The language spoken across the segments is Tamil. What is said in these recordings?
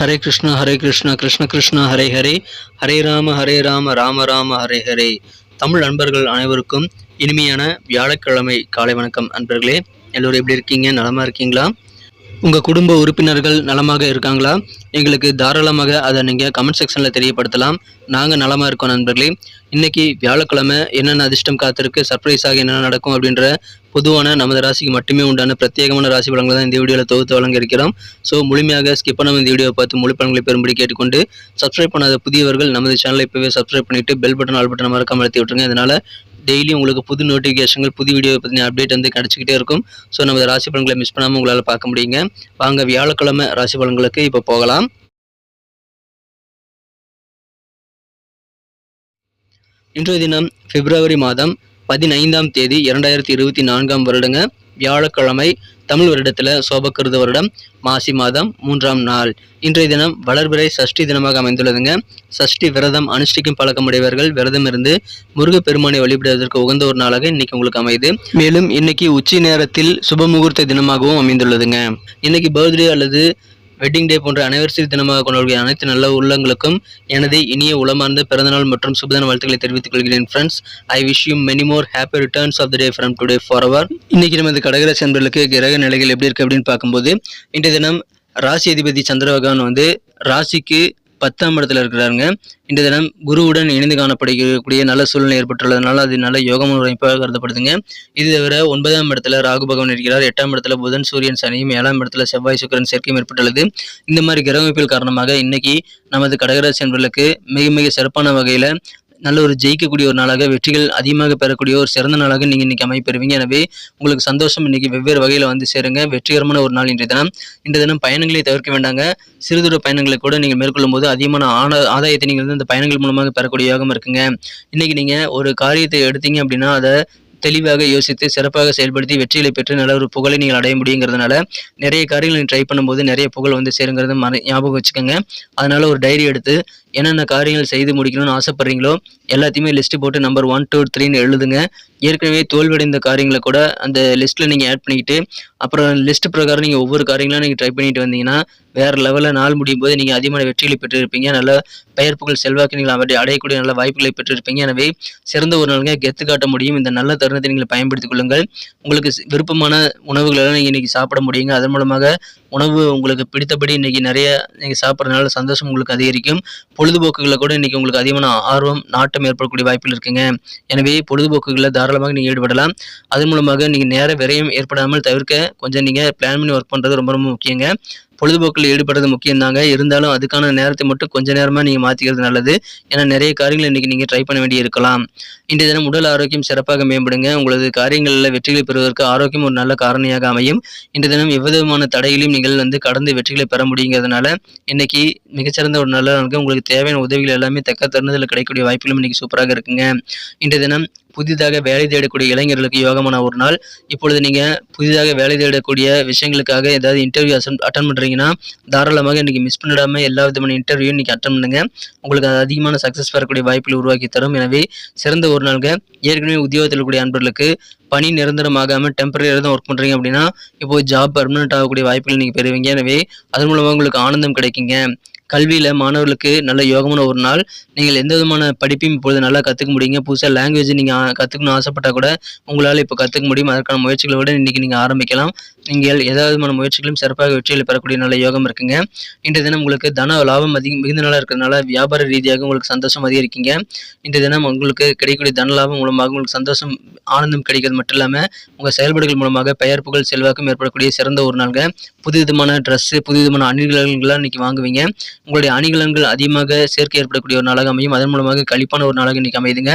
ஹரே கிருஷ்ணா கிருஷ்ண கிருஷ்ணா ஹரே ஹரே, ஹரே ராம ராம ராம ஹரே ஹரே. தமிழ் அன்பர்கள் அனைவருக்கும் இனிமையான வியாழக்கிழமை காலை வணக்கம். அன்பர்களே, எல்லோரும் எப்படி இருக்கீங்க? நலமா இருக்கீங்களா? உங்கள் குடும்ப உறுப்பினர்கள் நலமாக இருக்காங்களா? எங்களுக்கு தாராளமாக அதை நீங்கள் கமெண்ட் செக்ஷனில் தெரியப்படுத்தலாம். நாங்கள் நலமாக இருக்கோம் நண்பர்களே. இன்றைக்கி வியாழக்கிழமை என்னென்ன அதிர்ஷ்டம் காத்திருக்கு, சர்ப்ரைஸாக என்னென்ன நடக்கும் அப்படின்ற பொதுவான நமது ராசிக்கு மட்டுமே உண்டான பிரத்யேகமான ராசி பலன்களை தான் இந்த வீடியோவில் தொகுத்து வழங்க இருக்கிறோம். ஸோ முழுமையாக ஸ்கிப் பண்ணாமல் இந்த வீடியோவை பார்த்து முழு பலன்களை பெறும்படி கேட்டுக்கொண்டு, சப்ஸ்கிரைப் பண்ணாத புதியவர்கள் நமது சேனலை இப்போவே சப்ஸ்கிரைப் பண்ணிவிட்டு பெல் பட்டன் ஆல் பட்டன் மறக்காம அழுத்தி விட்டுருங்க. இதனால் டெய்லி உங்களுக்கு புது நோட்டிஃபிகேஷன்கள், புது வீடியோ பற்றின அப்டேட் வந்து கிடச்சிக்கிட்டே இருக்கும். ஸோ நமது ராசி பலன்களை மிஸ் பண்ணாமல் உங்களால் பார்க்க முடியுங்க. வாங்க வியாழக்கிழமை ராசி பலன்களுக்கு இப்போ போகலாம். இன்றைய தினம் பிப்ரவரி மாதம் 15ஆம் தேதி 2024 வருடங்க, வியாழக்கிழமை. தமிழ் வருடத்தில் சோபக்கிருத வருடம் மாசி மாதம் 3ஆம் நாள். இன்றைய தினம் வளர்பிறை சஷ்டி தினமாக அமைந்துள்ளதுங்க. சஷ்டி விரதம் அனுஷ்டிக்கும் பழக்கமுடையவர்கள் விரதம் இருந்து முருகப்பெருமானை வழிபடுவதற்கு உகந்த ஒரு நாளாக இன்னைக்கு உங்களுக்கு அமைது. மேலும் இன்னைக்கு உச்சி நேரத்தில் சுப முகூர்த்த தினமாகவும் அமைந்துள்ளதுங்க. இன்னைக்கு பர்த்டே அல்லது வெட்டிங் டே போன்ற அனிவர்சரி தினமாக கொண்டாடிய அனைத்து நல்ல உள்ளங்களுக்கும் எனது இனிய உளமார்ந்த பிறந்தநாள் மற்றும் சுபதின வாழ்த்துக்களை தெரிவித்துக் கொள்கிறேன். Friends, I wish you many more happy returns of the day from today forever. இன்னைக்கு நமது கடகராசி நண்பர்களுக்கு கிரக நிலைகள் எப்படி இருக்கு அப்படின்னு பார்க்கும்போது, இன்றைய தினம் ராசி அதிபதி சந்திர பகவான் வந்து ராசிக்கு 10ஆம் இடத்துல இருக்கிறாருங்க. இந்த தினம் குருவுடன் இணைந்து காணப்படக்கூடிய நல்ல சூழ்நிலை ஏற்பட்டுள்ளதுனால அது நல்ல யோகமான அமைப்பாக கருதப்படுதுங்க. இது தவிர 9ஆம் இடத்துல ராகு பகவான் இருக்கிறார். 8ஆம் இடத்துல புதன் சூரியன் சனியும், 7ஆம் இடத்துல செவ்வாய் சுக்கிரன் சேர்க்கையும் ஏற்பட்டுள்ளது. இந்த மாதிரி கிரக அமைப்பில் காரணமாக இன்னைக்கு நமது கடகராசி நண்பர்களுக்கு மிக மிக சிறப்பான வகையில் நல்ல ஒரு ஜெயிக்கக்கூடிய ஒரு நாளாக, வெற்றிகள் அதிகமாக பெறக்கூடிய ஒரு சிறந்த நாளாக நீங்கள் இன்னைக்கு அமைப்பெறுவீங்க. எனவே உங்களுக்கு சந்தோஷம் இன்னைக்கு வெவ்வேறு வகையில் வந்து சேருங்க. வெற்றிகரமான ஒரு நாள் இன்றைய தினம். இந்த தினம் பயணங்களை தவிர்க்க வேண்டாங்க. சிறுதூர பயணங்களை கூட நீங்கள் மேற்கொள்ளும் போது அதிகமான ஆதாயத்தை நீங்கள் வந்து இந்த பயணங்கள் மூலமாக பெறக்கூடிய யோகம் இருக்குங்க. இன்னைக்கு நீங்கள் ஒரு காரியத்தை எடுத்தீங்க அப்படின்னா அதை தெளிவாக யோசித்து சிறப்பாக செயல்படுத்தி வெற்றிகளை பெற்று நல்ல ஒரு புகழை நீங்கள் அடைய முடியுங்கிறதுனால நிறைய காரியங்களை ட்ரை பண்ணும்போது நிறைய புகழ் வந்து சேருங்கிறது ஞாபகம் வச்சுக்கோங்க. அதனால ஒரு டைரி எடுத்து என்னென்ன காரியங்கள் செய்து முடிக்கணும்னு ஆசைப்படுறீங்களோ எல்லாத்தையுமே லிஸ்ட்டு போட்டு நம்பர் 1, 2, 3ன்னு எழுதுங்க. ஏற்கனவே தோல்வியடைந்த காரியங்களை கூட அந்த லிஸ்ட்டில் நீங்கள் ஆட் பண்ணிக்கிட்டு அப்புறம் லிஸ்ட் பிரகாரம் நீங்கள் ஒவ்வொரு காரியங்களும் நீங்கள் ட்ரை பண்ணிட்டு வந்தீங்கன்னா வேறு லெவலில் நாள் முடியும் போது நீங்கள் அதிகமான வெற்றிகளை பெற்றிருப்பீங்க. நல்ல பெயர் புகழ் செல்வாக்கு நீங்கள் அடையக்கூடிய நல்ல வாய்ப்புகளை பெற்றிருப்பீங்க. எனவே சிறந்த ஒரு நாளுங்க கெத்து காட்ட முடியும். இந்த நல்ல தருணத்தை நீங்கள் பயன்படுத்திக் கொள்ளுங்கள். உங்களுக்கு விருப்பமான உணவுகளெல்லாம் நீங்கள் இன்றைக்கி சாப்பிட முடியுங்க. அதன் மூலமாக உணவு உங்களுக்கு பிடித்தபடி இன்றைக்கி நிறைய நீங்கள் சாப்பிட்றதுனால சந்தோஷம் உங்களுக்கு அதிகரிக்கும். பொழுதுபோக்குகளில் கூட இன்றைக்கி உங்களுக்கு அதிகமான ஆர்வம், நாட்டம் ஏற்படக்கூடிய வாய்ப்புகள் இருக்குங்க. எனவே பொழுதுபோக்குகளில் தாராளமாக நீங்கள் ஈடுபடலாம். அதன் மூலமாக நீங்கள் நேர விரயம் ஏற்படாமல் தவிர்க்க கொஞ்சம் நீங்கள் பிளான் பண்ணி ஒர்க் பண்ணுறது ரொம்ப ரொம்ப முக்கியங்க. பொழுதுபோக்கில் ஈடுபடுறது முக்கியம்தாங்க. இருந்தாலும் அதுக்கான நேரத்தை மட்டும் கொஞ்சம் நேரமாக நீங்கள் மாற்றிக்கிறது நல்லது. ஏன்னா நிறைய காரியங்கள் இன்றைக்கி நீங்கள் ட்ரை பண்ண வேண்டி இருக்கலாம். இன்றைய தினம் உடல் ஆரோக்கியம் சிறப்பாக மேம்படுங்க. உங்களது காரியங்களில் வெற்றிகளை பெறுவதற்கு ஆரோக்கியம் ஒரு நல்ல காரணியாக அமையும். இன்றைய தினம் எவ்விதமான தடைகளையும் நீங்கள் வந்து கடந்து வெற்றிகளை பெற முடியுங்கிறதுனால இன்னைக்கு மிகச்சிறந்த ஒரு நல்ல நாளுக்கு உங்களுக்கு தேவையான உதவிகள் எல்லாமே தக்க தருணத்தில் கிடைக்கக்கூடிய வாய்ப்புகளும் இன்னைக்கு சூப்பராக இருக்குங்க. இன்றைய தினம் புதிதாக வேலை தேடக்கூடிய இளைஞர்களுக்கு யோகமான ஒரு நாள். இப்பொழுது நீங்கள் புதிதாக வேலை தேடக்கூடிய விஷயங்களுக்காக ஏதாவது இன்டர்வியூ அட்டன் பண்ணுறீங்கன்னா தாராளமாக இன்றைக்கி மிஸ் பண்ணிடாமல் எல்லா விதமான இன்டர்வியூ இன்றைக்கி அட்டன் பண்ணுங்க. உங்களுக்கு அது அதிகமான சக்ஸஸ் பெறக்கூடிய வாய்ப்புகளை உருவாக்கி தரும். எனவே சிறந்த ஒரு நாளுங்க. ஏற்கனவே உத்தியோகத்தில் இருக்கக்கூடிய அன்பர்களுக்கு பணி நிரந்தரமாகாமல் டெம்பரரியாக தான் ஒர்க் பண்ணுறீங்க அப்படின்னா இப்போது ஜாப் பர்மனெண்ட் ஆகக்கூடிய வாய்ப்புகள் நீங்கள் பெறுவீங்க. எனவே அதன் மூலமாக உங்களுக்கு ஆனந்தம் கிடைக்குங்க. கல்வியில் மாணவர்களுக்கு நல்ல யோகமான ஒரு நாள். நீங்கள் எந்த விதமான படிப்பையும் இப்பொழுது நல்லா கற்றுக்க முடியுங்க. புதுசாக லாங்குவேஜ் நீங்கள் கற்றுக்கணும்னு ஆசைப்பட்டால் கூட உங்களால் இப்போ கற்றுக்க முடியும். அதற்கான முயற்சிகளை விட இன்றைக்கி நீங்கள் ஆரம்பிக்கலாம். நீங்கள் ஏதாவது விதமான முயற்சிகளும் சிறப்பாக வெற்றிகளை பெறக்கூடிய நல்ல யோகம் இருக்குங்க. இன்றைய தினம் உங்களுக்கு தன லாபம் மிகுந்த நாளாக இருக்கிறதுனால வியாபார ரீதியாக உங்களுக்கு சந்தோஷம் அதிகரிக்குங்க. இன்றைய தினம் உங்களுக்கு கிடைக்கக்கூடிய தன லாபம் மூலமாக உங்களுக்கு சந்தோஷம், ஆனந்தம் கிடைக்கிறது மட்டும் இல்லாமல் உங்கள் செயல்பாடுகள் மூலமாக பெயர் புகழ் செல்வாக்கும் ஏற்படக்கூடிய சிறந்த ஒரு நாளுங்க. புது விதமான ட்ரெஸ்ஸு, புது விதமான அணிகலன்கள்லாம் இன்றைக்கி வாங்குவீங்க. உங்களுடைய அணிகலன்கள் அதிகமாக சேர்க்கை ஏற்படக்கூடிய ஒரு நாளாக அமையும். அதன் மூலமாக கழிப்பான ஒரு நாளாக இன்றைக்கி அமைதுங்க.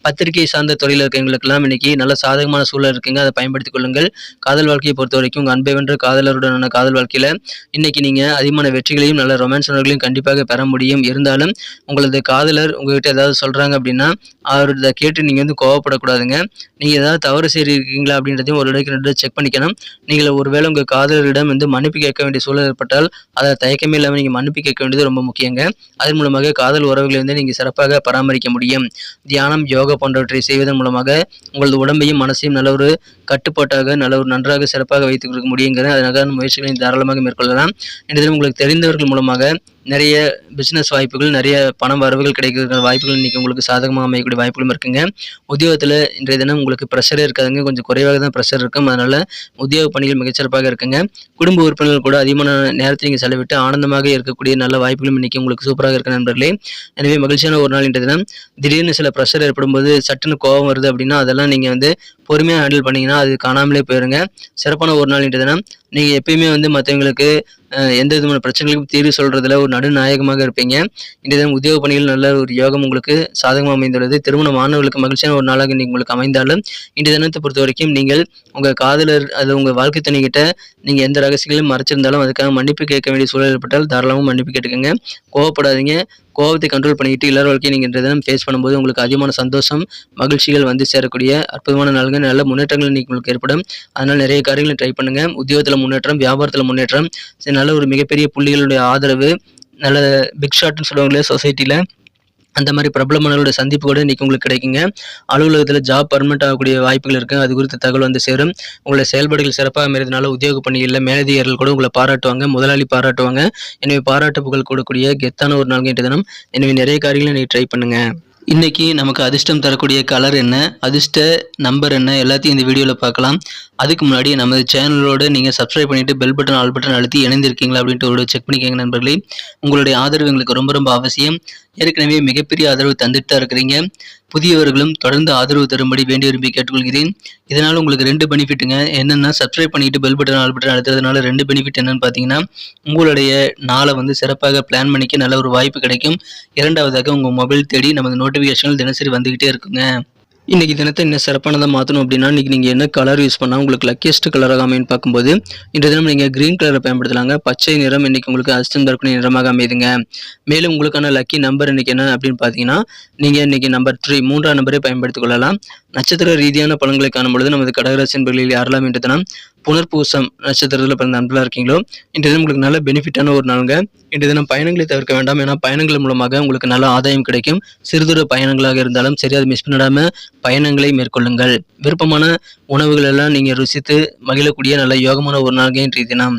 பத்திரிகை சார்ந்த தொழில் இருக்கிறவங்களுக்கெல்லாம் இன்றைக்கி நல்ல சாதகமான சூழல் இருக்குங்க. அதை பயன்படுத்திக் கொள்ளுங்கள். காதல் வாழ்க்கையை பொறுத்த வரைக்கும் உங்கள் அன்பை வென்ற காதலருடனான காதல் வாழ்க்கையில் இன்றைக்கி நீங்கள் அதிகமான வெற்றிகளையும் நல்ல ரொமான்ஸ் உணர்வுகளையும் கண்டிப்பாக பெற முடியும். இருந்தாலும் உங்களது காதலர் உங்கள்கிட்ட ஏதாவது சொல்கிறாங்க அப்படின்னா அவர்கிட்ட கேட்டு நீங்கள் வந்து கோவப்படக்கூடாதுங்க. நீங்கள் ஏதாவது தவறு செய்திருக்கீங்களா அப்படின்றதையும் ஒரு இடத்துக்கு 2 செக் பண்ணிக்கணும். நீங்கள் ஒருவேளை உங்கள் காதலரிடம் வந்து மன்னிப்பு கேட்க வேண்டிய சூழல் ஏற்பட்டால் அதை தயக்கமே இல்லாமல் நீங்கள் மன்னிப்பு கேட்க வேண்டியது ரொம்ப முக்கியங்க. அதன் மூலமாக காதல் உறவுகளை வந்து நீங்கள் சிறப்பாக பராமரிக்க முடியும். தியானம், யோகா போன்றவற்றை செய்வதன் மூலமாக உங்களது உடம்பையும் மனசையும் நல்ல ஒரு கட்டுப்பாட்டாக நல்ல ஒரு நன்றாக சிறப்பாக வைத்துக் கொடுக்க முடியுங்கிற அதற்கான முயற்சிகளை தாராளமாக மேற்கொள்ளலாம். இந்த உங்களுக்கு தெரிந்தவர்கள் மூலமாக நிறைய பிஸ்னஸ் வாய்ப்புகள், நிறைய பண வரவுகள் கிடைக்கிற வாய்ப்புகள் இன்றைக்கி உங்களுக்கு சாதகமாக அமையக்கூடிய வாய்ப்புகளும் இருக்குங்க. உத்தியோகத்தில் இன்றைய தினம் உங்களுக்கு ப்ரெஷரே இருக்காதுங்க, கொஞ்சம் குறைவாக தான் ப்ரெஷர் இருக்கும். அதனால் உத்தியோக பணிகள் மிகச்சிறப்பாக இருக்குங்க. குடும்ப உறுப்பினர்கள் கூட அதிகமான நேரத்தை நீங்கள் செலவிட்டு ஆனந்தமாக இருக்கக்கூடிய நல்ல வாய்ப்புகளும் இன்றைக்கி உங்களுக்கு சூப்பராக இருக்கு நண்பர்களே. எனவே மகிழ்ச்சியான ஒரு நாள் இன்றைய தினம். திடீர்னு சில ப்ரெஷர் ஏற்படும்போது சட்டுன்னு கோபம் வருது அப்படின்னா அதெல்லாம் நீங்கள் பொறுமையாக ஹேண்டில் பண்ணிங்கன்னா அது காணாமலே போயிருங்க. சிறப்பான ஒரு நாள் இன்றைய தினம். நீங்கள் எப்பயுமே மற்றவங்களுக்கு எந்த விதமான பிரச்சனைகளுக்கும் தீர்வு சொல்கிறதுல ஒரு நடுநாயகமாக இருப்பீங்க. இன்றைய தினம் உத்தியோக பணியில் நல்ல ஒரு யோகம் உங்களுக்கு சாதகமாக அமைந்துள்ளது. திருமண மாணவர்களுக்கு மகிழ்ச்சியான ஒரு நாளாக இன்றைக்கி உங்களுக்கு அமைந்தாலும் இன்றைய தினத்தை பொறுத்த வரைக்கும் நீங்கள் உங்கள் காதலர் அது உங்கள் வாழ்க்கை துணைக்கிட்ட நீங்கள் எந்த ரகசியங்களையும் மறைச்சிருந்தாலும் அதுக்காக மன்னிப்பு கேட்க வேண்டிய சூழல் ஏற்பட்டால் தாராளமாக மன்னிப்பு கேட்டுக்கோங்க. கோவப்படாதீங்க. கோபத்தை கண்ட்ரோல் பண்ணிக்கிட்டு எல்லார் வாழ்க்கையை நீங்கள் இன்றைய தினம் ஃபேஸ் பண்ணும்போது உங்களுக்கு அதிகமான சந்தோஷம், மகிழ்ச்சிகள் சேரக்கூடிய அற்புதமான நாள்கள், நல்ல முன்னேற்றங்கள் இன்றைக்கி உங்களுக்கு ஏற்படும். அதனால் நிறைய காரியங்களை ட்ரை பண்ணுங்கள். உத்தியோகத்தில் முன்னேற்றம், வியாபாரத்தில் முன்னேற்றம், நல்ல ஒரு மிகப்பெரிய புள்ளிகளுடைய ஆதரவு, நல்ல பிக் ஷாட்னு சொல்லுவாங்களே சொசைட்டியில், அந்த மாதிரி பிரபலமானவர்களுடைய சந்திப்பு கூட இன்றைக்கி உங்களுக்கு கிடைக்குங்க. அலுவலகத்தில் ஜாப் பர்மனெண்ட் ஆகக்கூடிய வாய்ப்புகள் இருக்குது. அது குறித்த தகவல் சேரும். உங்களுடைய செயல்பாடுகள் சிறப்பாக அமைறதுனால உத்தியோக பணிகளில் மேலதிகாரிகள் கூட உங்களை பாராட்டுவாங்க, முதலாளி பாராட்டுவாங்க. எனவே பாராட்டு புகழ் கூடக்கூடிய கெத்தான ஒரு நாள் இன்றைய தினம். எனவே நிறைய காரியங்களை நீங்கள் ட்ரை பண்ணுங்கள். இன்றைக்கி நமக்கு அதிர்ஷ்டம் தரக்கூடிய கலர் என்ன, அதிர்ஷ்ட நம்பர் என்ன, எல்லாத்தையும் இந்த வீடியோவில் பார்க்கலாம். அதுக்கு முன்னாடி நமது சேனலோடு நீங்கள் சப்ஸ்கிரைப் பண்ணிவிட்டு பெல் பட்டன் ஆல் பட்டன் அழுத்தி இணைந்திருக்கீங்களா அப்படின்ட்டு ஒரு செக் பண்ணிக்கோங்க நண்பர்களே. உங்களுடைய ஆதரவு எங்களுக்கு ரொம்ப ரொம்ப அவசியம். ஏற்கனவே மிகப்பெரிய ஆதரவு தந்துட்டு தான் இருக்கிறீங்க. புதியவர்களும் தொடர்ந்து ஆதரவு தரும்படி வேண்டி விரும்பி கேட்டுக்கொள்கிறேன். இதனால் உங்களுக்கு 2 பெனிஃபிட்டுங்க. என்னென்னா சப்ஸ்கிரைப் பண்ணிவிட்டு பெல் பட்டன் ஆல் பட்டன் அழுத்துறதுனால 2 பெனிஃபிட் என்னென்னு பார்த்தீங்கன்னா, உங்களுடைய நாளை சிறப்பாக பிளான் பண்ணிக்க நல்ல ஒரு வாய்ப்பு கிடைக்கும். இரண்டாவதாக உங்கள் மொபைல் தேடி நமது நோட்டிஃபிகேஷன்கள் தினசரி வந்துக்கிட்டே இருக்குங்க. இன்றைக்கி தினத்தை இன்னும் சிறப்பானதாக மாற்றணும் அப்படின்னா இன்றைக்கி நீங்கள் என்ன கலர் யூஸ் பண்ணால் உங்களுக்கு லக்கியஸ்ட் கலராக அமைன்னு பார்க்கும்போது இன்றைய தினம் நீங்கள் க்ரீன் கலரை பயன்படுத்தலாங்க. பச்சை நிறம் இன்றைக்கி உங்களுக்கு அதிர்ஷ்டம் தரக்கூடிய நிறமாக அமையுதுங்க. மேலும் உங்களுக்கான லக்கி நம்பர் இன்றைக்கி என்ன அப்படின்னு பார்த்தீங்கன்னா, நீங்கள் இன்றைக்கி நம்பர் 3 3ஆம் நம்பரை பயன்படுத்திக் கொள்ளலாம். நட்சத்திர ரீதியான பலன்களை காணும்பொழுது நமது கடகராசி என்பர்களில் யாரெல்லாம் இன்றைய தினம் புனர்பூசம் நட்சத்திரத்தில் பிறந்த நண்பர்களாக இருக்கீங்களோ இன்றைய தினம் உங்களுக்கு நல்ல பெனிஃபிட்டான ஒரு நாளுங்க. இன்றைய தினம் பயணங்களை தவிர்க்க வேண்டாம். ஏன்னா பயணங்கள் மூலமாக உங்களுக்கு நல்ல ஆதாயம் கிடைக்கும். சிறுதூர பயணங்களாக இருந்தாலும் சரி, அதை மிஸ் பண்ணிடாமல் பயணங்களை மேற்கொள்ளுங்கள். விருப்பமான உணவுகள் எல்லாம் நீங்கள் ருசித்து மகிழக்கூடிய நல்ல யோகமான ஒரு நாளுங்க இன்றைய தினம்.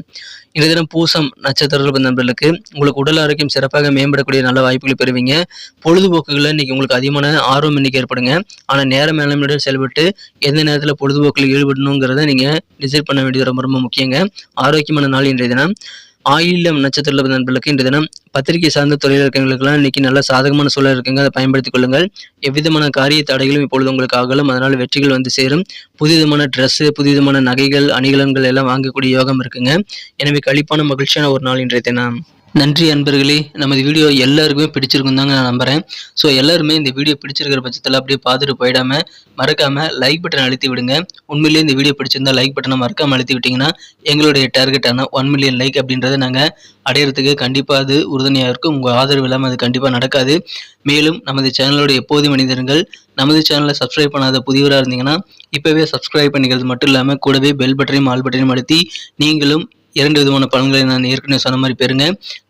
இன்றைய தினம் பூசம் நட்சத்திரத்தில் நண்பர்களுக்கு உங்களுக்கு உடல் ஆரோக்கியம் சிறப்பாக மேம்படக்கூடிய நல்ல வாய்ப்புகளை பெறுவீங்க. பொழுதுபோக்குகளில் இன்றைக்கி உங்களுக்கு அதிகமான ஆர்வம் இன்றைக்கி ஏற்படுங்க. ஆனால் நேர மேலாண்மையுடன் செயல்பட்டு எந்த நேரத்தில் பொழுதுபோக்கில் ஈடுபடணுங்கிறத நீங்கள் டிசைட் பண்ண வேண்டியது ரொம்ப ரொம்ப முக்கியங்க. ஆரோக்கியமான நாள் இன்றைய தினம். ஆயில்யம் நட்சத்திரத்தில் நண்பர்களுக்கு இன்றைய தினம் பத்திரிகை சார்ந்த தொழில் இருக்கிறவங்களுக்குலாம் இன்றைக்கி நல்ல சாதகமான சூழல் இருக்குங்க. அதை பயன்படுத்திக் கொள்ளுங்கள். எவ்விதமான காரிய தடைகளும் இப்பொழுது உங்களுக்கு ஆகலும். அதனால் வெற்றிகள் சேரும். புதிதமான ட்ரெஸ்ஸு, புதிதமான நகைகள், அணிகலன்கள் எல்லாம் வாங்கக்கூடிய யோகம் இருக்குங்க. எனவே களிப்பான மகிழ்ச்சியான ஒரு நாள் இன்றைய தினம். நன்றி அன்பர்களே. நமது வீடியோ எல்லாருக்குமே பிடிச்சிருக்கும் தாங்க நான் நம்புகிறேன். ஸோ எல்லாருமே இந்த வீடியோ பிடிச்சிருக்கிற பட்சத்தில் அப்படியே பார்த்துட்டு போயிடாமல் மறக்காமல் லைக் பட்டன் அழுத்தி விடுங்க. உண்மையிலேயே இந்த வீடியோ பிடிச்சிருந்தால் லைக் பட்டனை மறக்காமல் அழுத்தி விட்டிங்கன்னா எங்களுடைய டார்கெட்டான 1 மில்லியன் லைக் அப்படின்றத நாங்கள் அடையிறதுக்கு கண்டிப்பாக அது உறுதுணையாக இருக்கும். உங்கள் ஆதரவு இல்லாமல் அது கண்டிப்பாக நடக்காது. மேலும் நமது சேனலோட எப்போதும் மனிதர்கள் நமது சேனலை சப்ஸ்கிரைப் பண்ணாத புதியவராக இருந்தீங்கன்னா இப்போவே சப்ஸ்கிரைப் பண்ணிக்கிறது மட்டும் இல்லாமல் கூடவே பெல் பட்டனையும் ஆல் பட்டனையும் அழுத்தி நீங்களும் 2 விதமான பலன்களை நான் ஏற்கனவே சொன்ன மாதிரி பெறுங்க.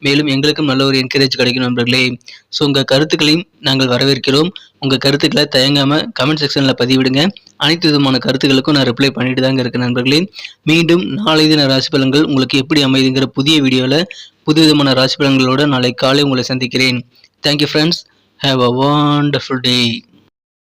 மேலும் எங்களுக்கும் நல்ல ஒரு என்கரேஜ் கிடைக்கும் நண்பர்களே. ஸோ உங்கள் கருத்துக்களையும் நாங்கள் வரவேற்கிறோம். உங்கள் கருத்துக்களை தயங்காமல் கமெண்ட் செக்ஷனில் பதிவிடுங்க. அனைத்து விதமான கருத்துக்களுக்கும் நான் ரிப்ளை பண்ணிட்டு தாங்க இருக்கேன் நண்பர்களே. மீண்டும் நாளை தின ராசி பலன்கள் உங்களுக்கு எப்படி அமைதுங்கிற புதிய வீடியோவில் புது விதமான ராசி பலன்களோடு நாளை காலை உங்களை சந்திக்கிறேன். Thank you friends. Have a wonderful day.